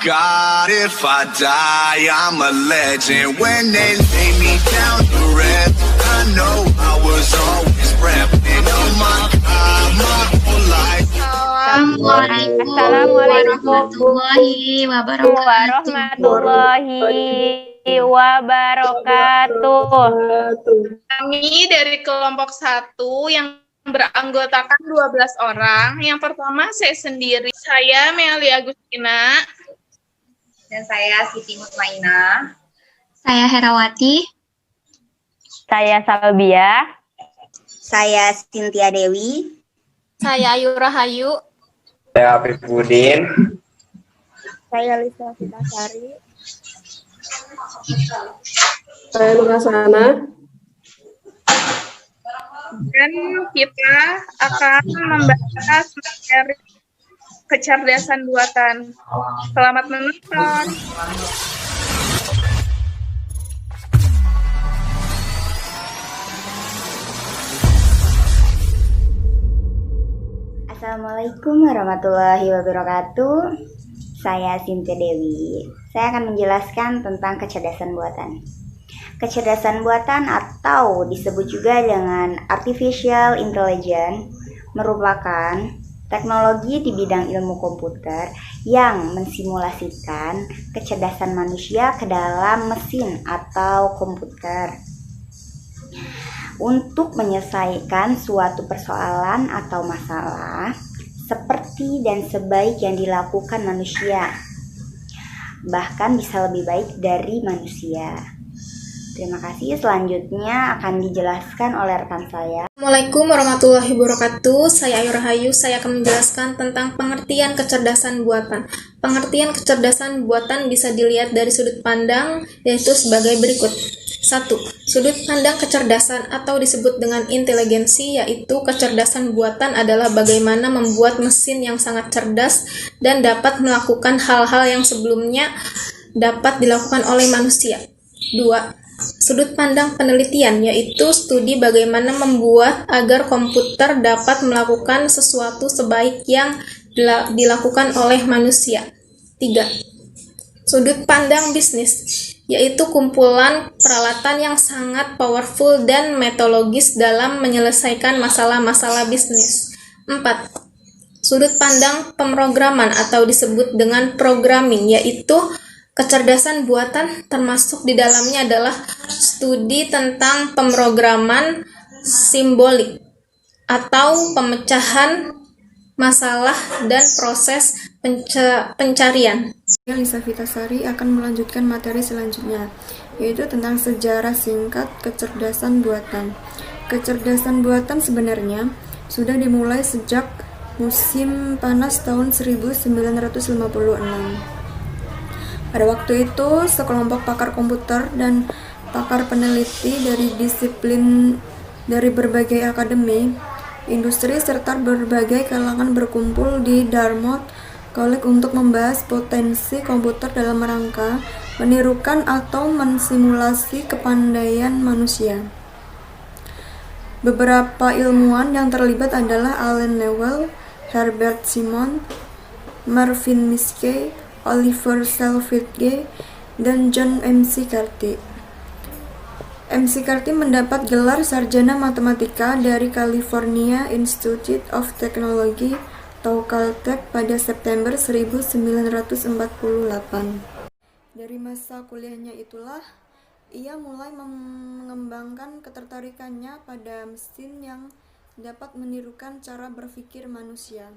God, if I die, I'm a legend. When they lay me down to rest, I know I was always prepping. Oh my God, my whole life. Assalamualaikum warahmatullahi wabarakatuh. Kami dari kelompok 1 yang beranggotakan 12 orang. Yang pertama saya sendiri, saya Meli Agustina. Dan saya Siti Mutmainah. Saya Herawati. Saya Salbia. Saya Cynthia Dewi. Saya Ayu Rahayu. Saya Afif Budin. Saya Lisa Fitasari. Saya Nurasana. Dan kita akan membahas materi kecerdasan buatan. Selamat menonton. Assalamualaikum warahmatullahi wabarakatuh. Saya Cynthia Dewi. Saya akan menjelaskan tentang kecerdasan buatan. Kecerdasan buatan atau disebut juga dengan artificial intelligence merupakan teknologi di bidang ilmu komputer yang mensimulasikan kecerdasan manusia ke dalam mesin atau komputer untuk menyelesaikan suatu persoalan atau masalah seperti dan sebaik yang dilakukan manusia, bahkan bisa lebih baik dari manusia. Terima kasih. Selanjutnya akan dijelaskan oleh rekan saya. Assalamualaikum warahmatullahi wabarakatuh. Saya Ayu Rahayu. Saya akan menjelaskan tentang pengertian kecerdasan buatan. Pengertian kecerdasan buatan bisa dilihat dari sudut pandang, yaitu sebagai berikut. 1. Sudut pandang kecerdasan atau disebut dengan inteligensi, yaitu kecerdasan buatan adalah bagaimana membuat mesin yang sangat cerdas dan dapat melakukan hal-hal yang sebelumnya dapat dilakukan oleh manusia. 2. Sudut pandang penelitian, yaitu studi bagaimana membuat agar komputer dapat melakukan sesuatu sebaik yang dilakukan oleh manusia. 3. Sudut pandang bisnis, yaitu kumpulan peralatan yang sangat powerful dan metodologis dalam menyelesaikan masalah-masalah bisnis. 4. Sudut pandang pemrograman atau disebut dengan programming, yaitu kecerdasan buatan, termasuk di dalamnya adalah studi tentang pemrograman simbolik atau pemecahan masalah dan proses pencarian. Lisa Fitasari akan melanjutkan materi selanjutnya, yaitu tentang sejarah singkat kecerdasan buatan. Kecerdasan buatan sebenarnya sudah dimulai sejak musim panas tahun 1956. Pada waktu itu, sekelompok pakar komputer dan pakar peneliti dari berbagai akademi, industri, serta berbagai kalangan berkumpul di Dartmouth College untuk membahas potensi komputer dalam rangka menirukan atau mensimulasi kepandaian manusia. Beberapa ilmuwan yang terlibat adalah Allen Newell, Herbert Simon, Marvin Minsky, Oliver Selvidge, dan John McCarthy. McCarthy mendapat gelar sarjana matematika dari California Institute of Technology atau Caltech pada September 1948. Dari masa kuliahnya itulah, ia mulai mengembangkan ketertarikannya pada mesin yang dapat menirukan cara berpikir manusia.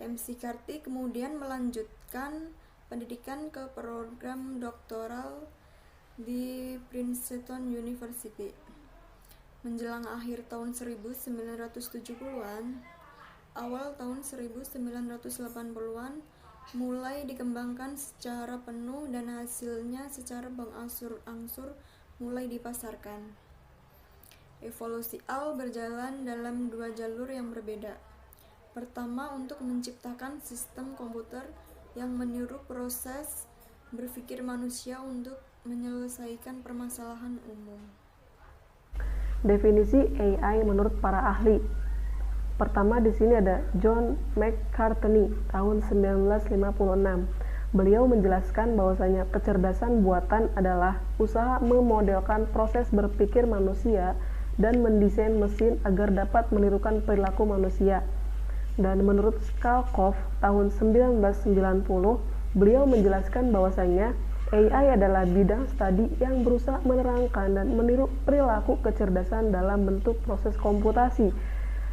McCarthy kemudian melanjutkan pendidikan ke program doktoral di Princeton University. Menjelang akhir tahun 1970-an, awal tahun 1980-an mulai dikembangkan secara penuh dan hasilnya secara berangsur-angsur mulai dipasarkan. Evolusi AL berjalan dalam dua jalur yang berbeda. Pertama, untuk menciptakan sistem komputer yang meniru proses berpikir manusia untuk menyelesaikan permasalahan umum. Definisi AI menurut para ahli. Pertama di sini ada John McCartney tahun 1956 beliau menjelaskan bahwasanya kecerdasan buatan adalah usaha memodelkan proses berpikir manusia dan mendesain mesin agar dapat menirukan perilaku manusia. Dan menurut Skalkov tahun 1990, beliau menjelaskan bahwasanya AI adalah bidang studi yang berusaha menerangkan dan meniru perilaku kecerdasan dalam bentuk proses komputasi.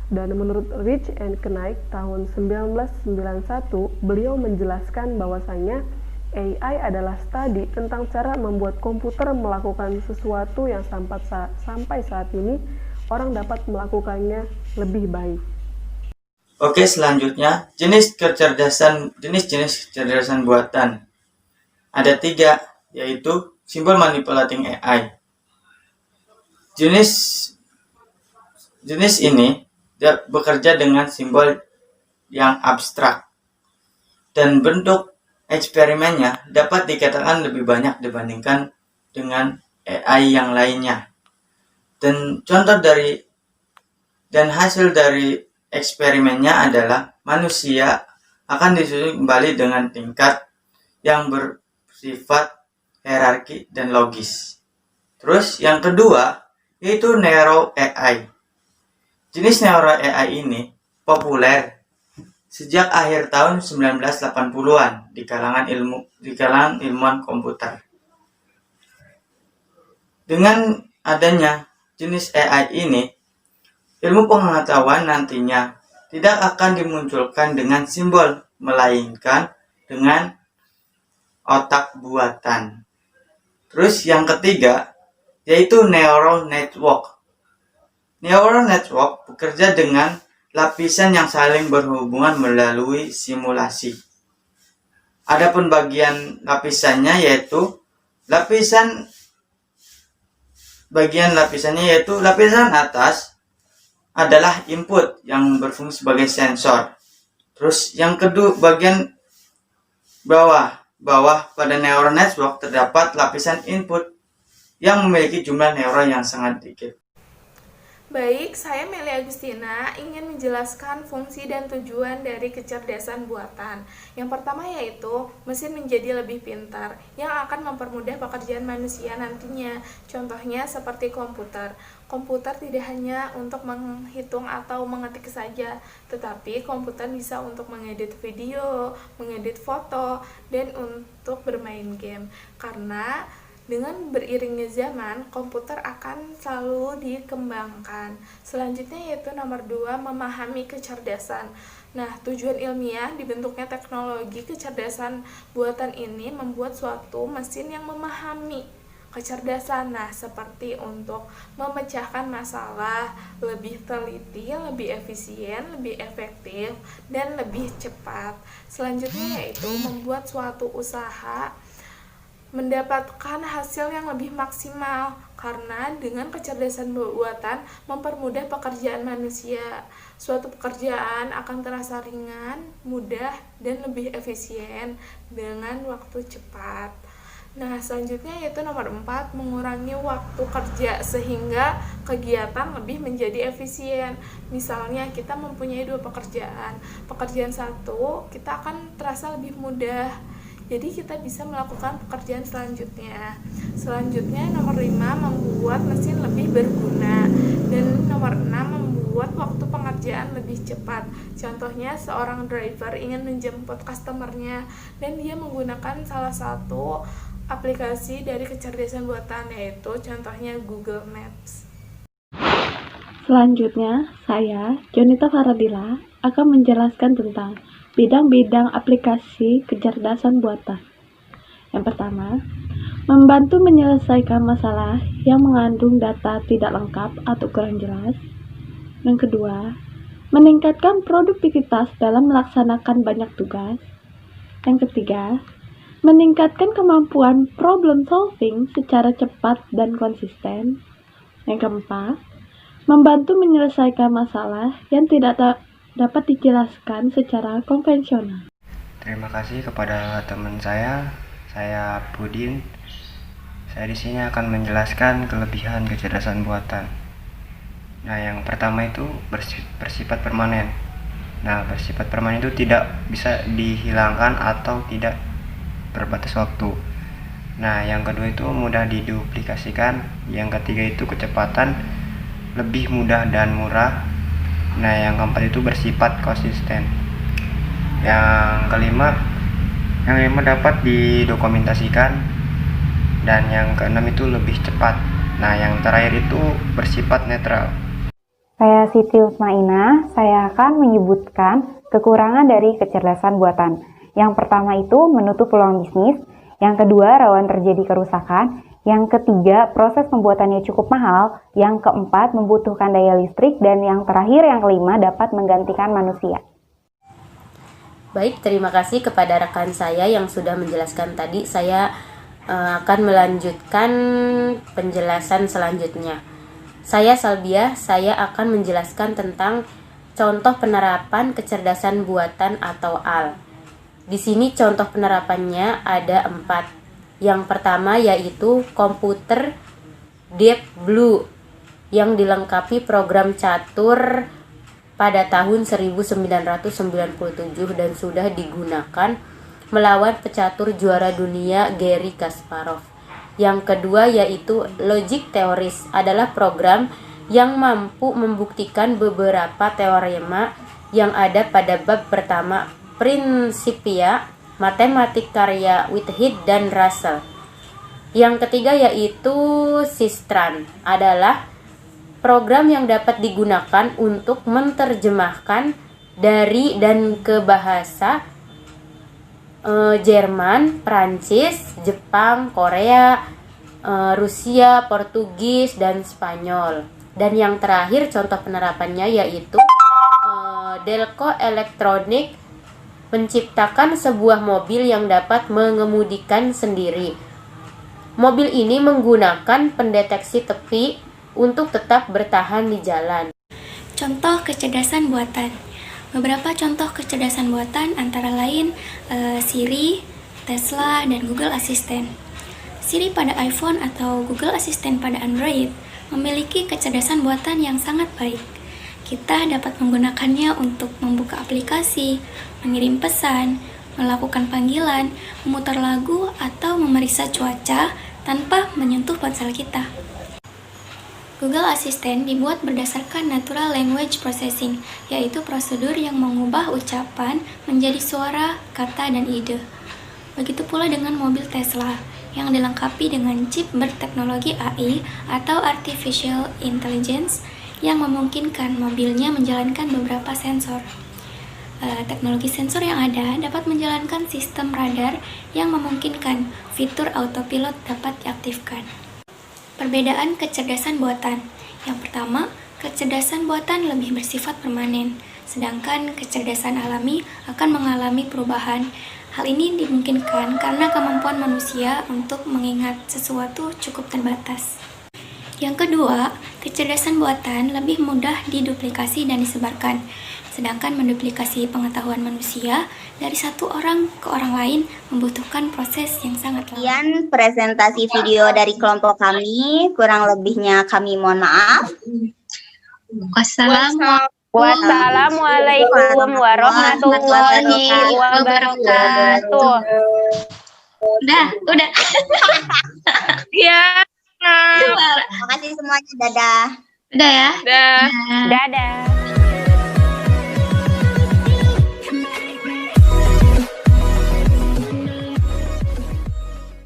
Dan menurut Rich and Knight tahun 1991, beliau menjelaskan bahwasanya AI adalah studi tentang cara membuat komputer melakukan sesuatu yang sampai saat ini orang dapat melakukannya lebih baik. Oke, selanjutnya jenis kecerdasan buatan. Ada 3, yaitu symbol manipulating AI. Jenis ini bekerja dengan simbol yang abstrak dan bentuk eksperimennya dapat dikatakan lebih banyak dibandingkan dengan AI yang lainnya. Dan hasil dari eksperimennya adalah manusia akan disusun kembali dengan tingkat yang bersifat hierarki dan logis. Terus yang kedua yaitu Neuro AI. Jenis Neuro AI ini populer sejak akhir tahun 1980-an di kalangan ilmuwan komputer. Dengan adanya jenis AI ini, ilmu pengetahuan nantinya tidak akan dimunculkan dengan simbol, melainkan dengan otak buatan. Terus yang ketiga yaitu neural network. Neural network bekerja dengan lapisan yang saling berhubungan melalui simulasi. Adapun bagian lapisannya yaitu lapisan atas adalah input yang berfungsi sebagai sensor. Terus yang kedua bagian bawah pada neural network terdapat lapisan input yang memiliki jumlah neuron yang sangat sedikit. Baik, saya Meli Agustina ingin menjelaskan fungsi dan tujuan dari kecerdasan buatan. Yang pertama yaitu mesin menjadi lebih pintar yang akan mempermudah pekerjaan manusia nantinya. Contohnya seperti komputer. Komputer tidak hanya untuk menghitung atau mengetik saja, tetapi komputer bisa untuk mengedit video, mengedit foto, dan untuk bermain game. Karena dengan beriringnya zaman, komputer akan selalu dikembangkan. Selanjutnya yaitu nomor 2, memahami kecerdasan. Nah, tujuan ilmiah dibentuknya teknologi kecerdasan buatan ini membuat suatu mesin yang memahami kecerdasan. Nah, seperti untuk memecahkan masalah lebih teliti, lebih efisien, lebih efektif, dan lebih cepat. Selanjutnya yaitu membuat suatu usaha mendapatkan hasil yang lebih maksimal, karena dengan kecerdasan buatan mempermudah pekerjaan manusia. Suatu pekerjaan akan terasa ringan, mudah, dan lebih efisien dengan waktu cepat. Nah, selanjutnya yaitu nomor 4, mengurangi waktu kerja sehingga kegiatan lebih menjadi efisien. Misalnya kita mempunyai 2 pekerjaan. Pekerjaan 1 kita akan terasa lebih mudah, jadi kita bisa melakukan pekerjaan selanjutnya. Selanjutnya nomor 5, membuat mesin lebih berguna. Dan nomor 6, membuat waktu pengerjaan lebih cepat. Contohnya seorang driver ingin menjemput customernya dan dia menggunakan salah satu aplikasi dari kecerdasan buatan, yaitu contohnya Google Maps. Selanjutnya, saya, Jonita Faradila, akan menjelaskan tentang bidang-bidang aplikasi kecerdasan buatan. Yang pertama, membantu menyelesaikan masalah yang mengandung data tidak lengkap atau kurang jelas. Yang kedua, meningkatkan produktivitas dalam melaksanakan banyak tugas. Yang ketiga, meningkatkan kemampuan problem solving secara cepat dan konsisten. Yang keempat, membantu menyelesaikan masalah yang tidak dapat dijelaskan secara konvensional. Terima kasih kepada teman saya Pudin. Saya di sini akan menjelaskan kelebihan kecerdasan buatan. Nah, yang pertama itu bersifat permanen. Nah, bersifat permanen itu tidak bisa dihilangkan atau tidak berbatas waktu. Nah, yang kedua itu mudah diduplikasikan. Yang ketiga itu kecepatan, lebih mudah dan murah. Nah, yang keempat itu bersifat konsisten. Yang kelima dapat didokumentasikan. Dan yang keenam itu lebih cepat. Nah, yang terakhir itu bersifat netral. Saya Siti Usmaina, saya akan menyebutkan kekurangan dari kecerdasan buatan. Yang pertama itu menutup peluang bisnis. Yang kedua, rawan terjadi kerusakan. Yang ketiga, proses pembuatannya cukup mahal. Yang keempat, membutuhkan daya listrik. Dan yang terakhir, yang kelima, dapat menggantikan manusia. Baik, terima kasih kepada rekan saya yang sudah menjelaskan tadi. Saya akan melanjutkan penjelasan selanjutnya. Saya Salbia, saya akan menjelaskan tentang contoh penerapan kecerdasan buatan atau AL. Di sini contoh penerapannya ada 4. Yang pertama yaitu komputer Deep Blue yang dilengkapi program catur pada tahun 1997 dan sudah digunakan melawan pecatur juara dunia Garry Kasparov. Yang kedua yaitu Logic Theories adalah program yang mampu membuktikan beberapa teorema yang ada pada bab pertama Principia Matematik karya Whitehead dan Russell. Yang ketiga yaitu Sistran adalah program yang dapat digunakan untuk menerjemahkan dari dan ke bahasa Jerman, Prancis, Jepang, Korea, Rusia, Portugis, dan Spanyol. Dan yang terakhir contoh penerapannya yaitu Delco Electronic menciptakan sebuah mobil yang dapat mengemudikan sendiri. Mobil ini menggunakan pendeteksi tepi untuk tetap bertahan di jalan. Contoh kecerdasan buatan. Beberapa contoh kecerdasan buatan antara lain Siri, Tesla, dan Google Assistant. Siri pada iPhone atau Google Assistant pada Android memiliki kecerdasan buatan yang sangat baik. Kita dapat menggunakannya untuk membuka aplikasi, mengirim pesan, melakukan panggilan, memutar lagu, atau memeriksa cuaca tanpa menyentuh ponsel kita. Google Assistant dibuat berdasarkan Natural Language Processing, yaitu prosedur yang mengubah ucapan menjadi suara, kata, dan ide. Begitu pula dengan mobil Tesla, yang dilengkapi dengan chip berteknologi AI atau Artificial Intelligence yang memungkinkan mobilnya menjalankan beberapa sensor. Teknologi sensor yang ada dapat menjalankan sistem radar yang memungkinkan fitur autopilot dapat diaktifkan. Perbedaan kecerdasan buatan. Yang pertama, kecerdasan buatan lebih bersifat permanen, sedangkan kecerdasan alami akan mengalami perubahan. Hal ini dimungkinkan karena kemampuan manusia untuk mengingat sesuatu cukup terbatas. Yang kedua, kecerdasan buatan lebih mudah diduplikasi dan disebarkan, sedangkan menduplikasi pengetahuan manusia dari satu orang ke orang lain membutuhkan proses yang sangat lama. Sekian presentasi video dari kelompok kami, kurang lebihnya kami mohon maaf. Wassalamualaikum warahmatullahi wabarakatuh. Udah. Ya. Terima kasih semuanya, dadah. Udah ya? Dadah.